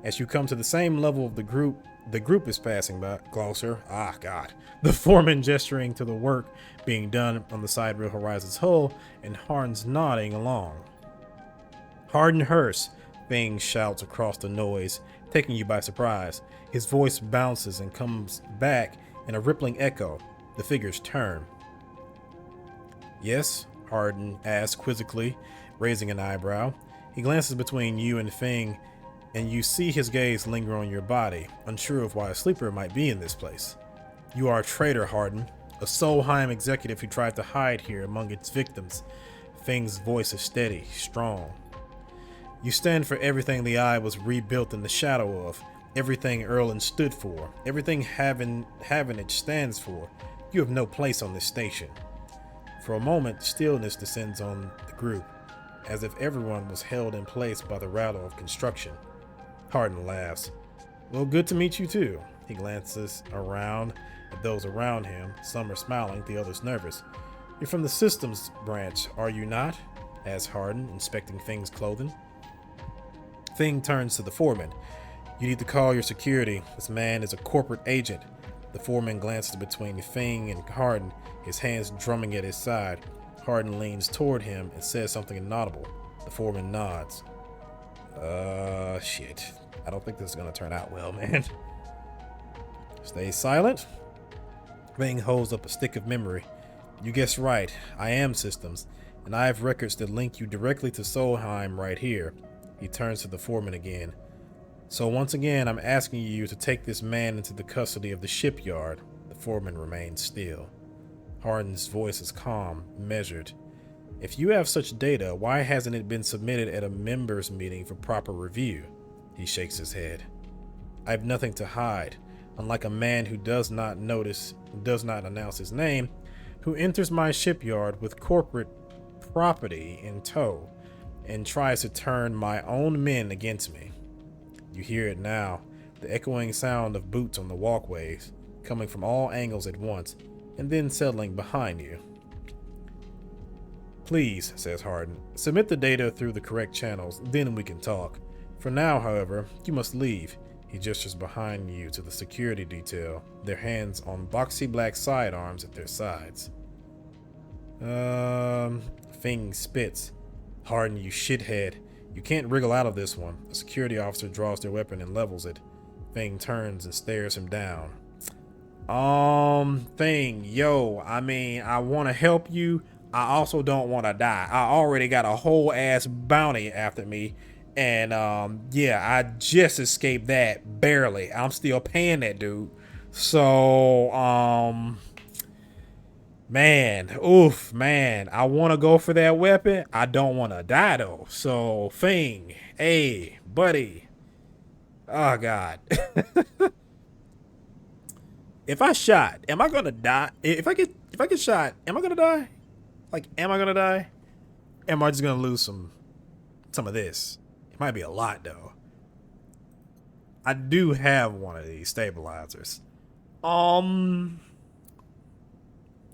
As you come to the same level of the group is passing by closer. Ah, God. The foreman gesturing to the work being done on the sidereal horizon's hull, and Hardin's nodding along. Hardin Hearst, Fing shouts across the noise, taking you by surprise. His voice bounces and comes back in a rippling echo. The figures turn. Yes? Hardin asks quizzically, raising an eyebrow. He glances between you and Fing, and you see his gaze linger on your body, unsure of why a sleeper might be in this place. You are a traitor, Hardin, a Solheim executive who tried to hide here among its victims. Fing's voice is steady, strong. You stand for everything the Eye was rebuilt in the shadow of, everything Erlen stood for, everything Havenage stands for. You have no place on this station. For a moment, stillness descends on the group, as if everyone was held in place by the rattle of construction. Hardin laughs. Well, good to meet you too. He glances around at those around him. Some are smiling, the others nervous. You're from the systems branch, are you not? Asks Hardin, inspecting Fing's clothing. Fing turns to the foreman. You need to call your security. This man is a corporate agent. The foreman glances between Fing and Hardin, his hands drumming at his side. Hardin leans toward him and says something inaudible. The foreman nods. Shit. I don't think this is gonna turn out well, man. Stay silent. Fing holds up a stick of memory. You guessed right. I am systems, and I have records that link you directly to Solheim right here. He turns to the foreman again. So once again, I'm asking you to take this man into the custody of the shipyard. The foreman remains still. Hardin's voice is calm, measured. If you have such data, why hasn't it been submitted at a members meeting for proper review? He shakes his head. I have nothing to hide. Unlike a man who does not announce his name, who enters my shipyard with corporate property in tow and tries to turn my own men against me. You hear it now, the echoing sound of boots on the walkways, coming from all angles at once, and then settling behind you. Please, says Hardin, submit the data through the correct channels, then we can talk. For now, however, you must leave. He gestures behind you to the security detail, their hands on boxy black sidearms at their sides. Fing spits. Hardin, you shithead. You can't wriggle out of this one. A security officer draws their weapon and levels it. Fing turns and stares him down. Fing, I want to help you. I also don't want to die. I already got a whole ass bounty after me. And, I just escaped that barely. I'm still paying that dude. So, man, I want to go for that weapon. I don't want to die though. So, Fing, hey, buddy. Oh, God. If I shot, am I going to die? If I get shot, am I going to die? Like, am I going to die? Am I just going to lose some of this? It might be a lot, though. I do have one of these stabilizers.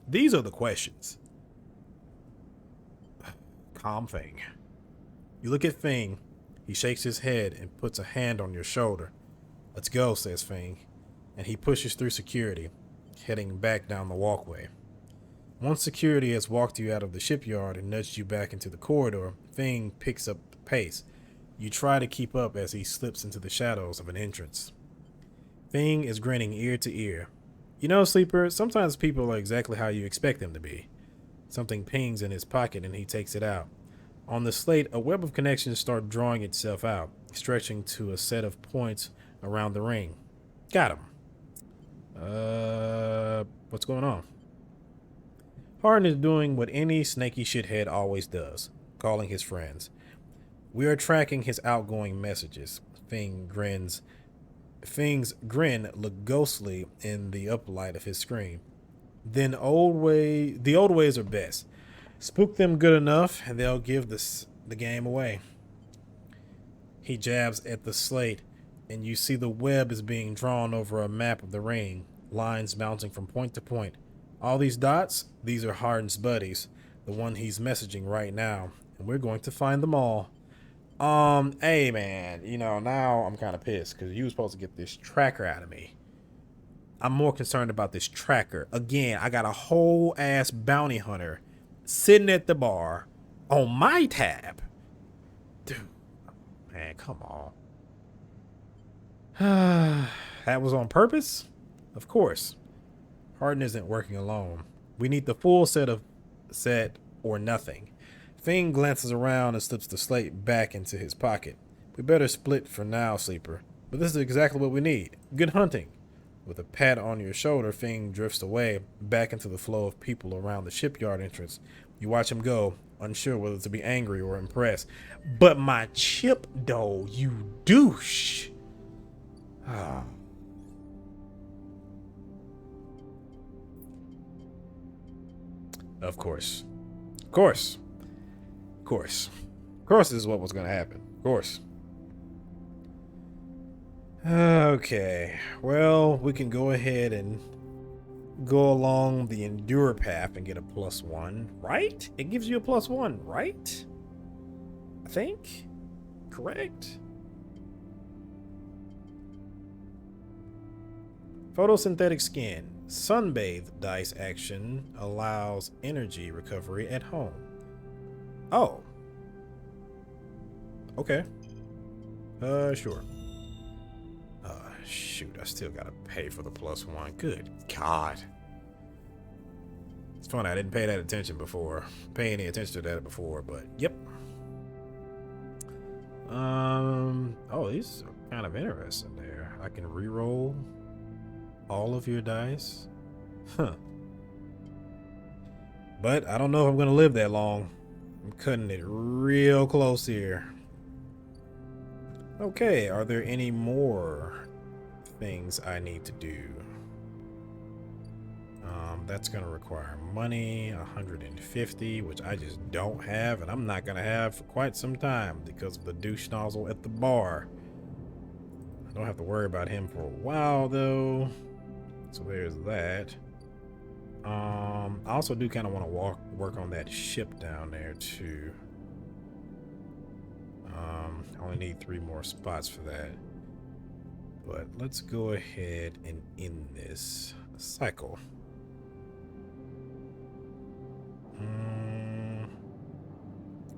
These are the questions. Calm Fing. You look at Fing. He shakes his head and puts a hand on your shoulder. Let's go, says Fing. And he pushes through security, heading back down the walkway. Once security has walked you out of the shipyard and nudged you back into the corridor, Fing picks up the pace. You try to keep up as he slips into the shadows of an entrance. Fing is grinning ear to ear. You know, Sleeper, sometimes people are exactly how you expect them to be. Something pings in his pocket and he takes it out. On the slate, a web of connections starts drawing itself out, stretching to a set of points around the ring. Got him. What's going on? Hardin is doing what any snaky shithead always does, calling his friends. We are tracking his outgoing messages. Fing's grin looked ghostly in the uplight of his screen. The old ways are best. Spook them good enough, and they'll give the game away. He jabs at the slate, and you see the web is being drawn over a map of the ring, lines bouncing from point to point. All these dots, these are Hardin's buddies, the one he's messaging right now, and we're going to find them all. Hey man, now I'm kind of pissed because you were supposed to get this tracker out of me. I'm more concerned about this tracker. Again, I got a whole ass bounty hunter sitting at the bar on my tab. Dude, man, come on. That was on purpose? Of course. Hardin isn't working alone. We need the full set or nothing. Fing glances around and slips the slate back into his pocket. We better split for now, Sleeper. But this is exactly what we need. Good hunting. With a pat on your shoulder, Fing drifts away, back into the flow of people around the shipyard entrance. You watch him go, unsure whether to be angry or impressed. But my chip, though, you douche. Ah. Of course. Of course. Of course. Of course this is what was going to happen. Of course. Okay. Well, we can go ahead and go along the endure path and get a +1, right? It gives you a +1, right? I think. Correct? Photosynthetic skin. Sunbathe dice action allows energy recovery at home. Oh. Okay. Sure. Shoot, I still gotta pay for the +1. Good God. It's funny, I didn't pay that attention before. Pay any attention to that before, but yep. Oh, these are kind of interesting there. I can re-roll all of your dice. Huh. But I don't know if I'm gonna live that long. I'm cutting it real close here. Okay, are there any more things I need to do? That's gonna require money, 150, which I just don't have, and I'm not gonna have for quite some time because of the douche nozzle at the bar. I don't have to worry about him for a while though. So there's that. I also do kind of want to work on that ship down there too. I only need 3 more spots for that. But let's go ahead and end this cycle.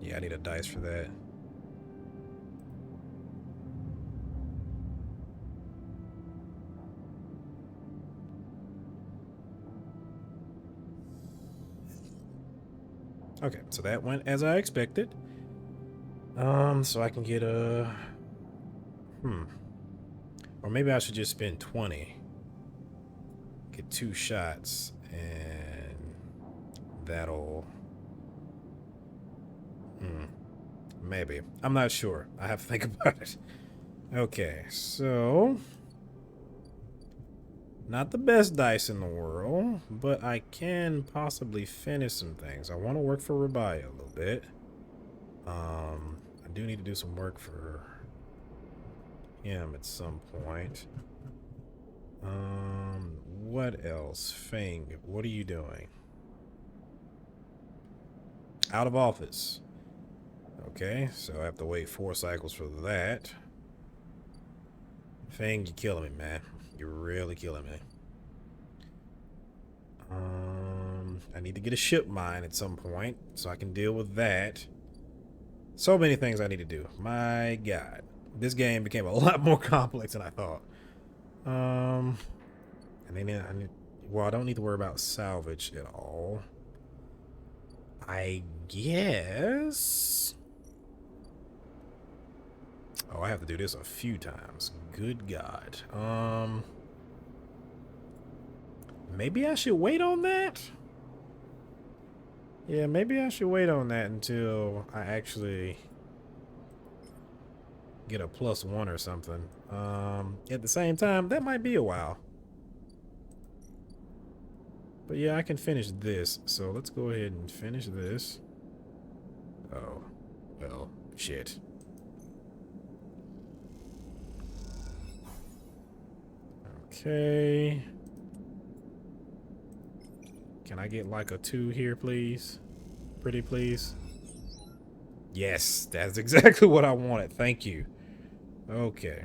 Yeah, I need a dice for that. Okay, so that went as I expected. So I can get a... Or maybe I should just spend 20. Get 2 shots, and that'll... Maybe. I'm not sure. I have to think about it. Okay, so... Not the best dice in the world, but I can possibly finish some things. I want to work for Rabia a little bit. I do need to do some work for him at some point. What else? Fing, what are you doing? Out of office. Okay, so I have to wait 4 cycles for that. Fing, you're killing me, man. You're really killing me. I need to get a ship mine at some point so I can deal with that. So many things I need to do. My God. This game became a lot more complex than I thought. And then well, I don't need to worry about salvage at all. I guess. Oh, I have to do this a few times. Good God. Maybe I should wait on that? Yeah, maybe I should wait on that until I actually get a +1 or something. At the same time, that might be a while. But yeah, I can finish this. So let's go ahead and finish this. Oh, well, shit. Okay. Can I get like a 2 here, please? Pretty please? Yes, that's exactly what I wanted. Thank you. Okay,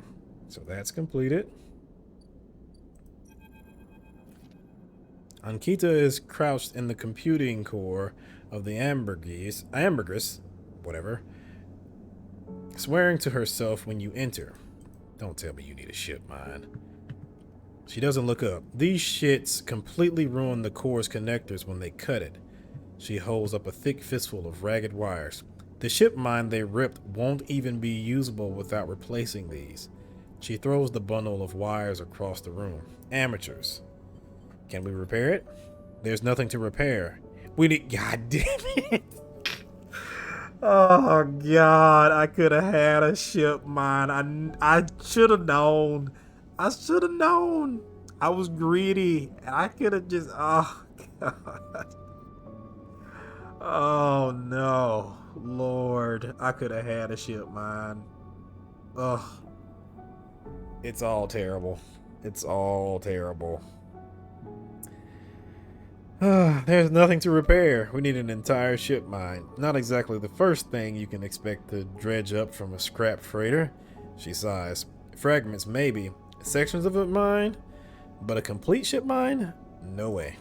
so that's completed. Ankhita is crouched in the computing core of the Ambergris, whatever, swearing to herself when you enter. Don't tell me you need a ship mine. She doesn't look up. These shits completely ruin the core's connectors when they cut it. She holds up a thick fistful of ragged wires. The ship mine they ripped won't even be usable without replacing these. She throws the bundle of wires across the room. Amateurs. Can we repair it? There's nothing to repair. We need. God damn it. Oh, God. I could have had a ship mine. I should have known. I should have known. I was greedy. I could have just. Oh, God. Oh, no. Lord. I could have had a ship mine. Ugh. It's all terrible. It's all terrible. There's nothing to repair. We need an entire ship mine. Not exactly the first thing you can expect to dredge up from a scrap freighter. She sighs. Fragments, maybe. Sections of a mine? But a complete ship mine? No way.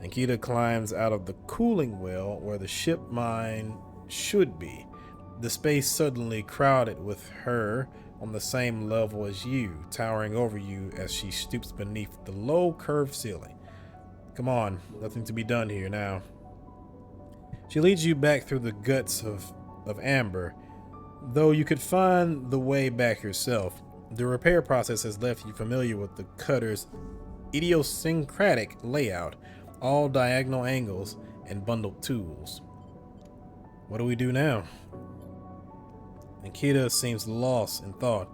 Ankhita climbs out of the cooling well where the ship mine should be. The space suddenly crowded with her on the same level as you, towering over you as she stoops beneath the low curved ceiling. Come on, nothing to be done here now. She leads you back through the guts of Amber. Though you could find the way back yourself, the repair process has left you familiar with the cutter's idiosyncratic layout, all diagonal angles and bundled tools. What do we do now? Ankhita seems lost in thought,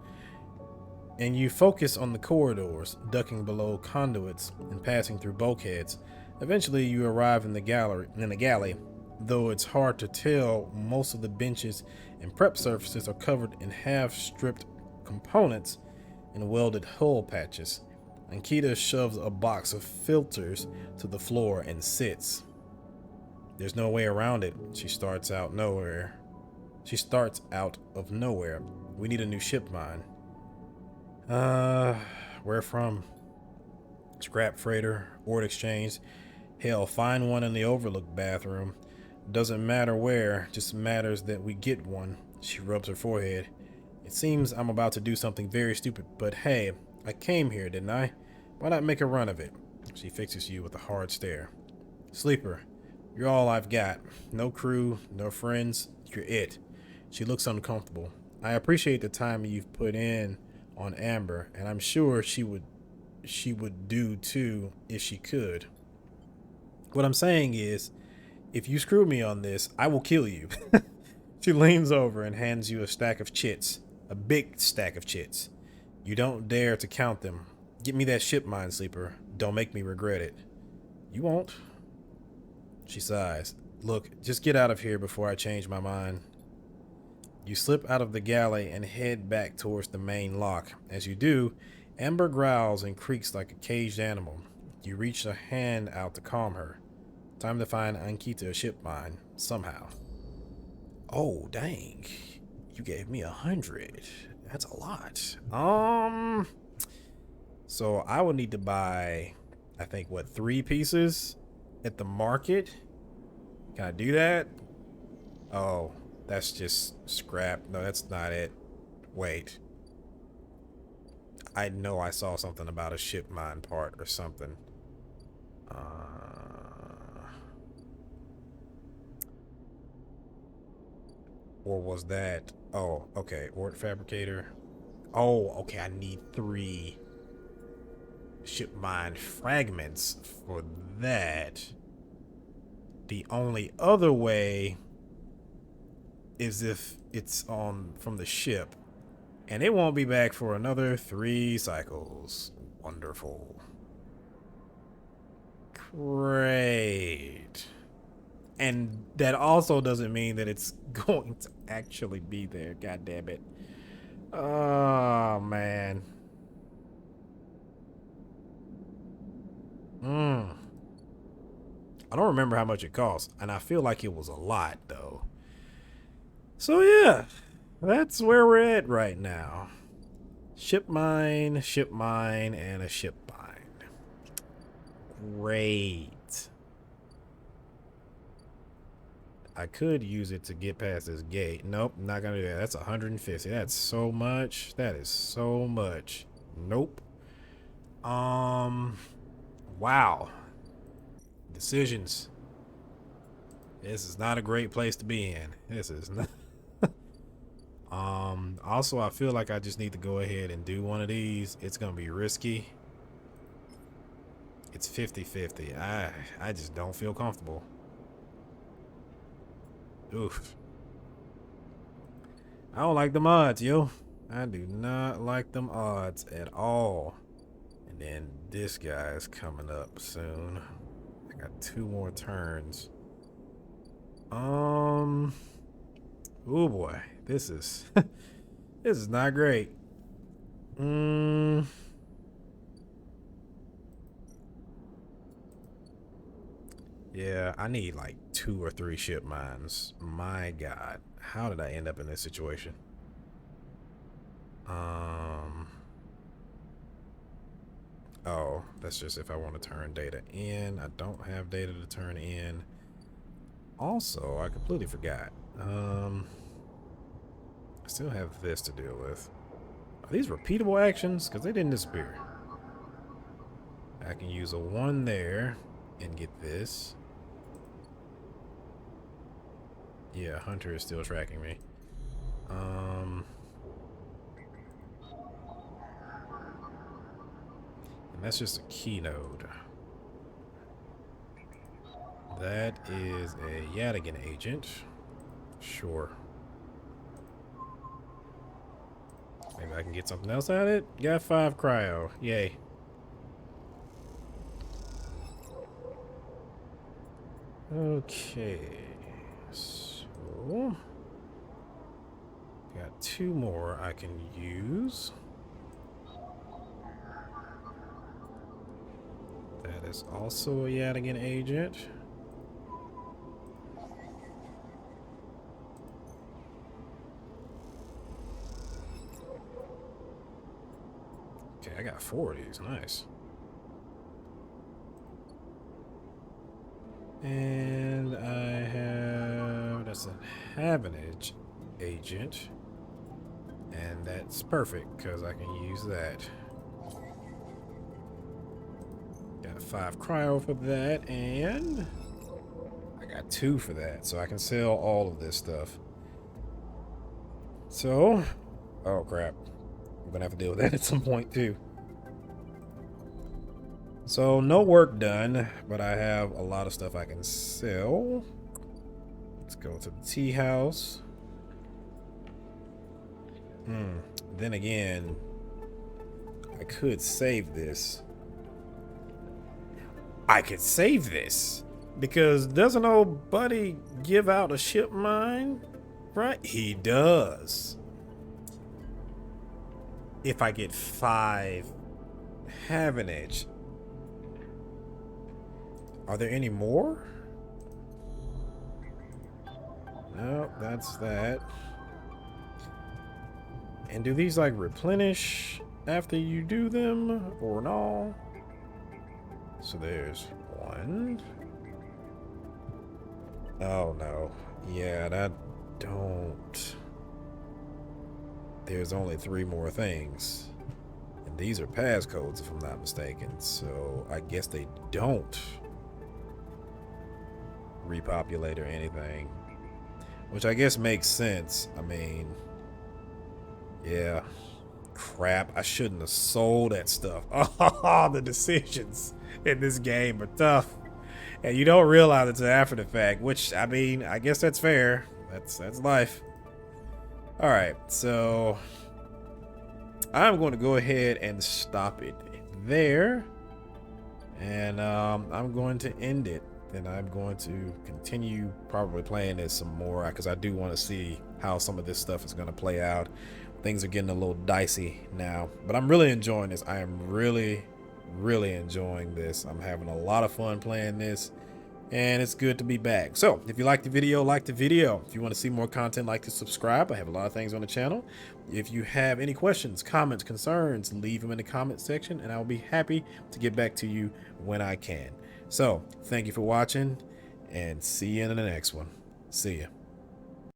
and you focus on the corridors, ducking below conduits and passing through bulkheads. Eventually, you arrive in the galley. Though it's hard to tell, most of the benches and prep surfaces are covered in half-stripped components and welded hull patches. Ankhita shoves a box of filters to the floor and sits. There's no way around it. She starts out of nowhere. We need a new ship mine. Where from? Scrap freighter, ore exchange. Hell, find one in the overlook bathroom. Doesn't matter where, just matters that we get one. She rubs her forehead. It seems I'm about to do something very stupid, but hey, I came here, didn't I? Why not make a run of it? She fixes you with a hard stare. Sleeper, you're all I've got. No crew, no friends, you're it. She looks uncomfortable. I appreciate the time you've put in on Amber, and I'm sure she would do too if she could. What I'm saying is, if you screw me on this, I will kill you. She leans over and hands you a stack of chits, a big stack of chits. You don't dare to count them. Get me that ship mine, Sleeper. Don't make me regret it. You won't. She sighs. Look, just get out of here before I change my mind. You slip out of the galley and head back towards the main lock. As you do, Amber growls and creaks like a caged animal. You reach a hand out to calm her. Time to find Ankhita a ship mine, somehow. Oh, dang. You gave me 100. That's a lot. So I would need to buy, I think, 3 pieces? at the market. Can I do that? Oh, that's just scrap. No, that's not it. Wait. I know I saw something about a ship mine part or something. Or was that... Oh, okay. Ort fabricator. Oh, okay. I need 3 ship mine fragments for that. The only other way is if it's on from the ship. And it won't be back for another 3 cycles. Wonderful. Great. And that also doesn't mean that it's going to actually be there. God damn it. Oh, man. I don't remember how much it cost. And I feel like it was a lot, though. So, yeah. That's where we're at right now. Ship mine, and a ship mine. Great. I could use it to get past this gate. Nope, not gonna do that. That's 150. That's so much. That is so much. Nope. Wow. Decisions. This is not a great place to be in. This is not. Also, I feel like I just need to go ahead and do one of these. It's gonna be risky. It's 50-50. I just don't feel comfortable. Oof. I don't like them odds, yo. I do not like them odds at all. And then this guy is coming up soon. I got 2 more turns. Oh boy, this is this is not great. Yeah, I need like 2 or 3 ship mines. My God, how did I end up in this situation? Oh, that's just if I want to turn data in. I don't have data to turn in. Also, I completely forgot. I still have this to deal with. Are these repeatable actions? Because they didn't disappear. I can use a 1 there and get this. Yeah, Hunter is still tracking me. And that's just a key node. That is a Yatagan agent. Sure. Maybe I can get something else out of it. Got 5 cryo. Yay. Okay. So got 2 more I can use. That is also a Yatagan agent. Okay, I got 4 of these. Nice. And I have... that's a Havenage agent. And that's perfect, because I can use that. Got 5 cryo for that, and... I got 2 for that, so I can sell all of this stuff. So... oh, crap. I'm gonna have to deal with that at some point, too. So, no work done, but I have a lot of stuff I can sell. Let's go to the tea house. Then again, I could save this. I could save this. Because doesn't old buddy give out a ship mine? Right? He does. If I get 5 Havenage. Are there any more? No, that's that. And do these like replenish after you do them or no? So there's 1, Oh no. Yeah, that don't. There's only 3 more things. And these are passcodes, if I'm not mistaken. So I guess they don't repopulate or anything. Which I guess makes sense. I mean, yeah. Crap, I shouldn't have sold that stuff. Oh, the decisions in this game are tough. And you don't realize it until after the fact, which, I mean, I guess that's fair. That's life. Alright, so I'm going to go ahead and stop it there. And I'm going to end it. And I'm going to continue probably playing this some more because I do want to see how some of this stuff is going to play out. Things are getting a little dicey now, but I'm really enjoying this. I am really enjoying this. I'm having a lot of fun playing this, and it's good to be back. So if you like the video, like the video. If you want to see more content like this, subscribe. I have a lot of things on the channel. If you have any questions, comments, concerns, leave them in the comment section, and I will be happy to get back to you when I can. So thank you for watching, and see you in the next one. See ya.